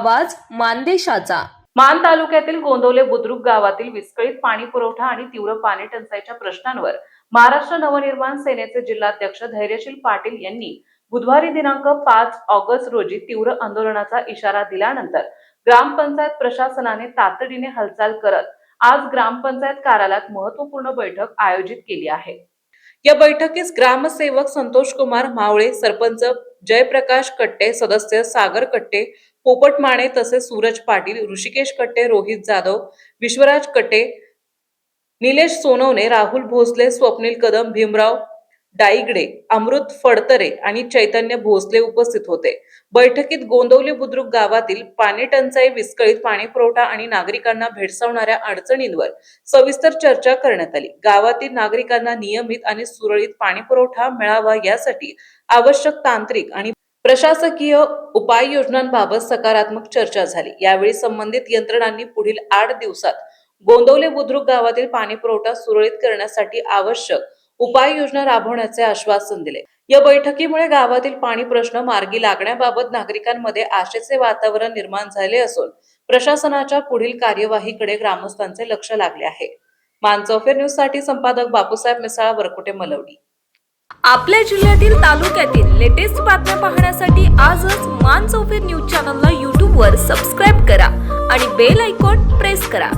आवाज मानदेशाचा। मान तालुक्यातील गोंदवले बुद्रुक गावातील विस्कळीत पाणी पुरवठा आणि तीव्र पाणी टंचाईच्या प्रश्नांवर महाराष्ट्र नवनिर्माण सेनेचे जिल्हाध्यक्ष धैर्यशील पाटील यांनी बुधवारी दिनांक 5 ऑगस्ट रोजी तीव्र आंदोलनाचा इशारा दिल्यानंतर ग्रामपंचायत प्रशासनाने तातडीने हालचाल करत आज ग्रामपंचायत कार्यालयात महत्त्वपूर्ण बैठक आयोजित केली आहे। या बैठकीस ग्रामसेवक संतोष कुमार मावळे, सरपंच जयप्रकाश कट्टे, सदस्य सागर कट्टे, पोपट माने तसेच सूरज पाटील, ऋषिकेश कट्टे, रोहित जाधव, विश्वराज कट्टे, निलेश सोनवणे, राहुल भोसले, स्वप्नील कदम, भीमराव डाईगडे, अमृत फडतरे आणि चैतन्य भोसले उपस्थित होते। बैठकीत गोंदवले बुद्रुक गावातील पाणी टंचाई, विस्कळीत पाणी पुरवठा आणि नागरिकांना भेडसावणाऱ्या अडचणींवर सविस्तर चर्चा करण्यात आली। गावातील नागरिकांना नियमित आणि सुरळीत पाणी पुरवठा मिळावा यासाठी आवश्यक तांत्रिक आणि प्रशासकीय उपाययोजनांबाबत सकारात्मक चर्चा झाली। यावेळी संबंधित यंत्रणांनी पुढील 8 दिवसात गोंदवले बुद्रुक गावातील पाणी पुरवठा सुरळीत करण्यासाठी आवश्यक उपाययोजना राबवण्याचे आश्वासन दिले। या बैठकीमुळे गावातील पाणी प्रश्न मार्गी लागण्याबाबत नागरिकांमध्ये आशेचे वातावरण निर्माण झाले असून प्रशासनाच्या पुढील कार्यवाहीकडे ग्रामस्थांचे लक्ष लागले आहे। मानचौफेर न्यूज साठी संपादक बापूसाहेब मिसाळ, वरकुटे, मलवडी। आपल्या जिल्ह्यातील तालुक्यातील लेटेस्ट बातम्या पाहण्यासाठी आजच मानचौफेर न्यूज चॅनलला YouTube वर सबस्क्राइब करा आणि बेल आयकॉन प्रेस करा।